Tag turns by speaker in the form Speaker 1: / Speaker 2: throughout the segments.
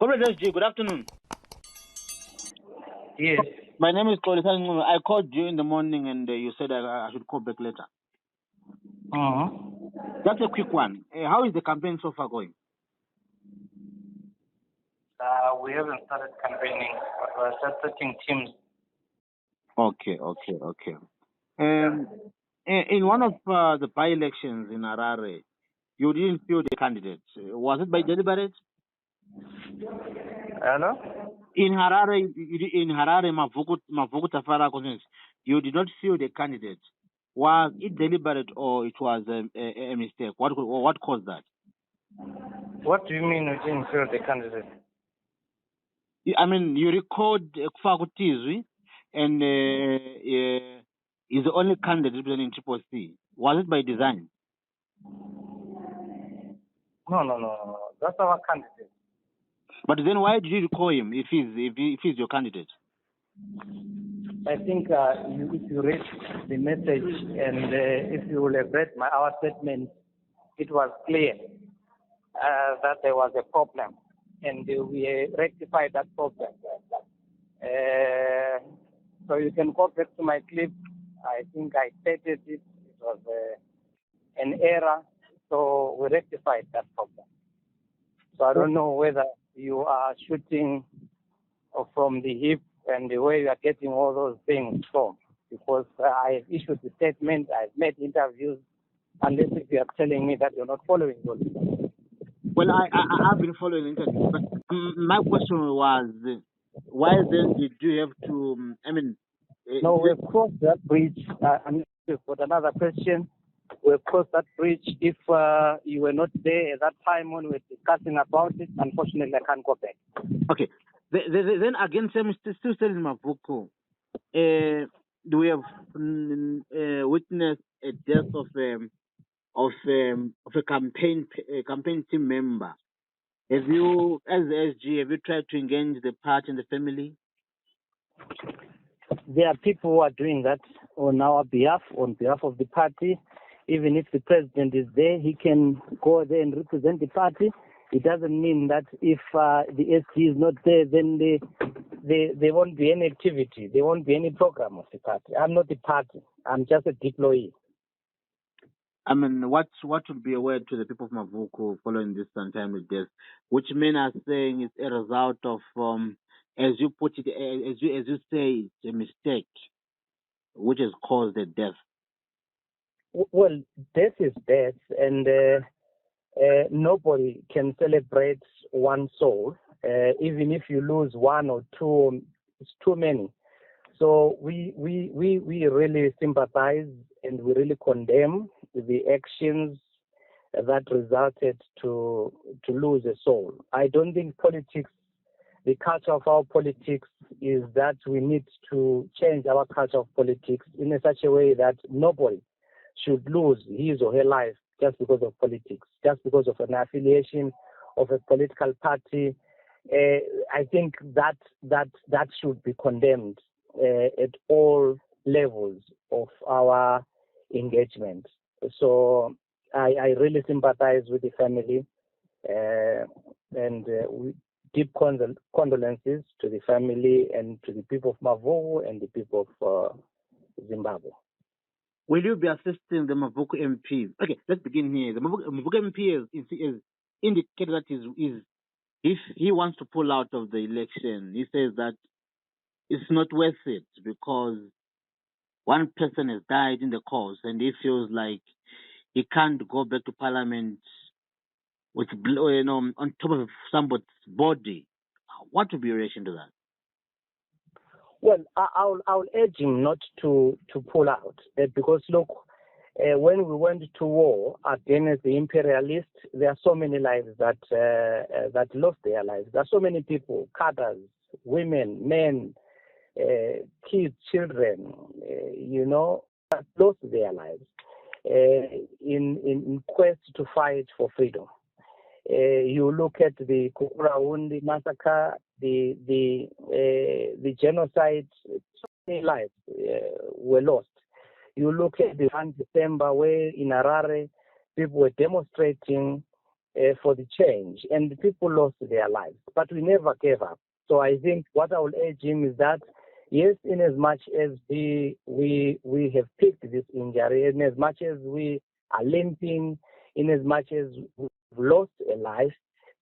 Speaker 1: Comrade SG, good afternoon.
Speaker 2: Yes.
Speaker 1: My name is Tshabangu. I called you in the morning and you said I should call back later. That's a quick one. How is the campaign so far going?
Speaker 2: We haven't started campaigning, but we're starting teams.
Speaker 1: Okay. In one of the by-elections in Harare, you didn't field the candidates. Was it by deliberate?
Speaker 2: Hello?
Speaker 1: In Harare, Mabvuku Tafara constituency, you did not field the candidate. Was it deliberate or it was a mistake? What caused that?
Speaker 2: What do you mean we didn't field the candidate?
Speaker 1: I mean, you record Kufaku Tizwi and is the only candidate representing Triple C. Was it by design?
Speaker 2: No. That's our candidate.
Speaker 1: But then why did you call him if he's your candidate?
Speaker 2: I think if you read the message and if you will have read our statement, it was clear that there was a problem, and we rectified that problem. So you can go back to my clip. I think I stated it. It was an error, so we rectified that problem. So I don't know whether you are shooting from the hip and the way you are getting all those things from, because I have issued the statement, I've made interviews, unless if you are telling me that you're not following those interviews.
Speaker 1: Well, I've been following interviews, but my question was, why then did you have to,
Speaker 2: No, we've crossed that bridge. You've got another question. We've crossed that bridge. If you were not there at that time when we were discussing about it, unfortunately, I can't go back.
Speaker 1: Okay. Then again, still telling Mabvuku, do we have witnessed a death of a campaign team member? Have you, as the SG, have you tried to engage the party and the family?
Speaker 2: There are people who are doing that on our behalf, on behalf of the party. Even if the president is there, he can go there and represent the party. It doesn't mean that if the SG is not there, then there won't be any activity. There won't be any program of the party. I'm not the party. I'm just a deployee.
Speaker 1: I mean, what would be a word to the people of Mabvuku following this untimely death, which men are saying is a result of, as you put it, as you say, it's a mistake, which has caused the death.
Speaker 2: Well, death is death, and nobody can celebrate one soul. Even if you lose one or two, it's too many. So we really sympathize and we really condemn the actions that resulted to lose a soul. I don't think politics, the culture of our politics is that we need to change our culture of politics in such a way that nobody should lose his or her life just because of politics, just because of an affiliation of a political party. I think that should be condemned at all levels of our engagement. So I really sympathize with the family, and deep condolences to the family and to the people of Mabvuku and the people of Zimbabwe.
Speaker 1: Will you be assisting the Mabvuku MP? Okay, let's begin here. The Mabvuku MP is indicated that is if he wants to pull out of the election, he says that it's not worth it because one person has died in the cause, and he feels like he can't go back to parliament with on top of somebody's body. What would be your reaction to that?
Speaker 2: Well, I'll urge him not to pull out because look, when we went to war against the imperialists, there are so many lives that lost their lives. There are so many people, cadres, women, men, kids, children, that lost their lives in quest to fight for freedom. You look at the Kukurawundi massacre, the genocide, so many lives were lost. You look at the 1 December where in Harare people were demonstrating for the change, and the people lost their lives. But we never gave up. So I think what I will urge him is that, yes, in as much as we have picked this injury, in as much as we are limping, in as much as we've lost a life,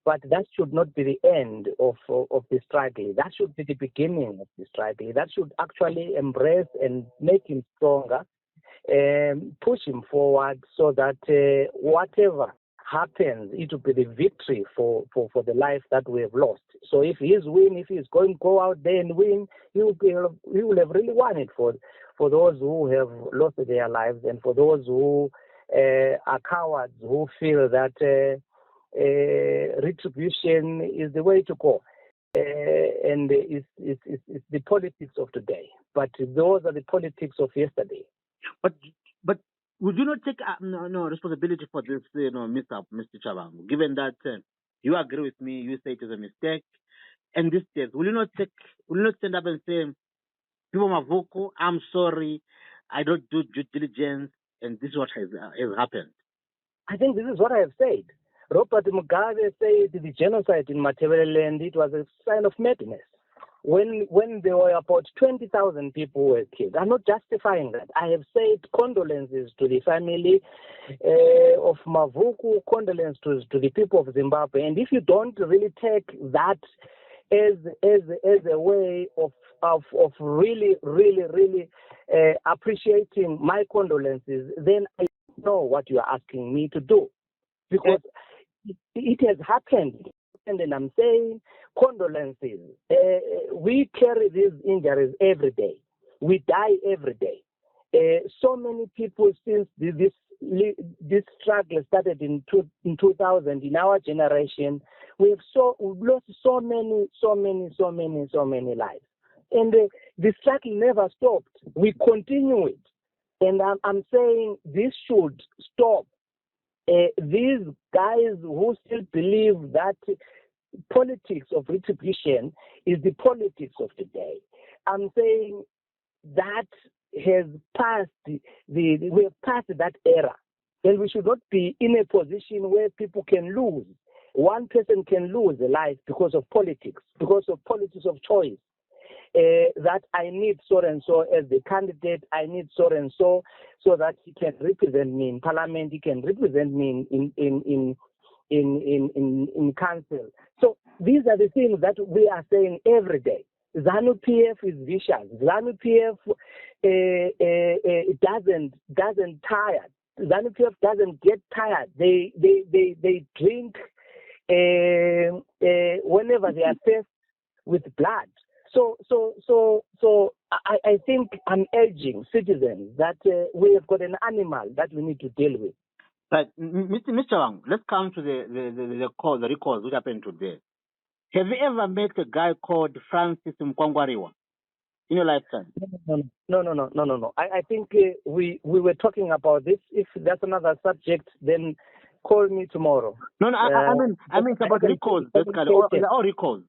Speaker 2: but that should not be the end of the struggle. That should be the beginning of the struggle. That should actually embrace and make him stronger, push him forward, so that whatever happens, it will be the victory for the life that we have lost. So if he's going to go out there and win, he will have really won it for those who have lost their lives, and for those who are cowards, who feel that retribution is the way to go. And it's the politics of today. But those are the politics of yesterday.
Speaker 1: But would you not take no responsibility for this, mishap, Mr. Tshabangu? Given that you agree with me, you say it is a mistake, and this case, will you not stand up and say, people Mabvuku, I'm sorry, I don't do due diligence, and this is what has happened?
Speaker 2: I think this is what I have said. Robert Mugabe said the genocide in Matebeleland, it was a sign of madness. When there were about 20,000 people who were killed. I'm not justifying that. I have said condolences to the family of Mabvuku, condolences to the people of Zimbabwe. And if you don't really take that as a way of really appreciating my condolences, then I don't know what you are asking me to do. Because it has happened. And I'm saying condolences. We carry these injuries every day. We die every day. So many people, since this struggle started in 2000, in our generation, we've lost so many lives. And the struggle never stopped. We continue it. And I'm saying this should stop. These guys who still believe that politics of retribution is the politics of today, I'm saying that has passed we have passed that era, and we should not be in a position where people can lose. One person can lose a life because of politics of choice. That I need so and so as the candidate, I need so and so that he can represent me in parliament, he can represent me in council. So these are the things that we are saying every day. ZANU-PF is vicious. ZANU-PF doesn't tire. ZANU-PF doesn't get tired. They drink whenever they are faced with blood. So I think I'm urging citizens that we have got an animal that we need to deal with.
Speaker 1: But Mr. Tshabangu, let's come to the recalls which happened today. Have you ever met a guy called Francis Mabvuku in your lifetime?
Speaker 2: No. I think we were talking about this. If that's another subject, then call me tomorrow.
Speaker 1: No, I mean it's about recalls, basically, all recalls.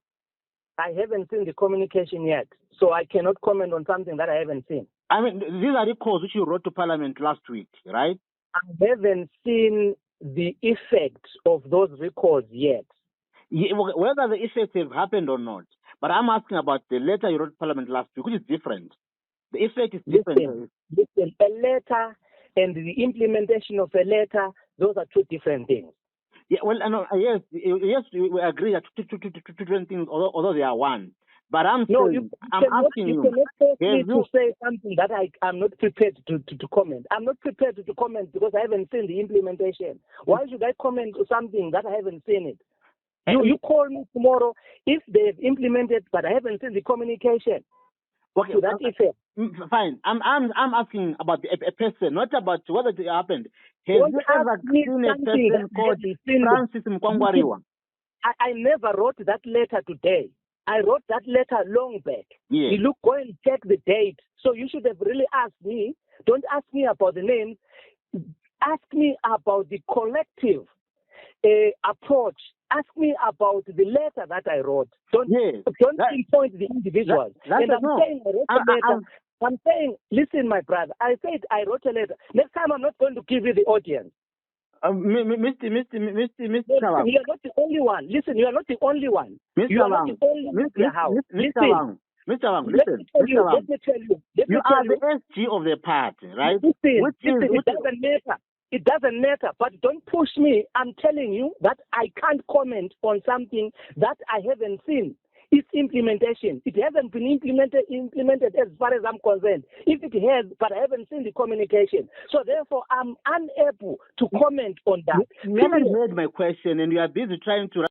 Speaker 2: I haven't seen the communication yet, so I cannot comment on something that I haven't seen.
Speaker 1: I mean, these are recalls which you wrote to Parliament last week, right?
Speaker 2: I haven't seen the effect of those recalls yet.
Speaker 1: Yeah, whether the effects have happened or not. But I'm asking about the letter you wrote to Parliament last week, which is different. The effect is different.
Speaker 2: Listen, a letter and the implementation of a letter, those are two different things.
Speaker 1: Yeah, well, yes, we agree that two different things, although they are one. But I'm asking you. You cannot force me to say something that I'm not prepared to comment. I'm not prepared to comment because I haven't seen the implementation. Why should I comment on something that I haven't seen it? You call me tomorrow if they've implemented, but I haven't seen the communication. Okay,
Speaker 2: to that effect.
Speaker 1: Fine. I'm asking about a person, not about whether it happened. Have you ever seen a person called Francis Mabvuku?
Speaker 2: I never wrote that letter today. I wrote that letter long back.
Speaker 1: Yeah.
Speaker 2: You look, go and check the date. So you should have really asked me. Don't ask me about the names. Ask me about the collective approach. Ask me about the letter that I wrote. Don't pinpoint the individuals. I'm saying, listen, my brother. I said I wrote a letter. Next time I'm not going to give you the audience.
Speaker 1: Mr.
Speaker 2: No,
Speaker 1: Tshabangu.
Speaker 2: you are not the only one. Listen, you are not the only one.
Speaker 1: Mr.
Speaker 2: You are not
Speaker 1: Tshabangu.
Speaker 2: the only one in the house.
Speaker 1: Mr.
Speaker 2: Listen,
Speaker 1: Tshabangu,
Speaker 2: let
Speaker 1: listen.
Speaker 2: me tell you.
Speaker 1: Tshabangu.
Speaker 2: Let me tell you. Let me
Speaker 1: You
Speaker 2: tell
Speaker 1: are
Speaker 2: you.
Speaker 1: the SG of the party, right?
Speaker 2: Listen, it doesn't matter. It doesn't matter, but don't push me. I'm telling you that I can't comment on something that I haven't seen. It's implementation. It hasn't been implemented as far as I'm concerned. If it has, but I haven't seen the communication. So therefore, I'm unable to comment on that.
Speaker 1: You haven't heard my question, and you are busy trying to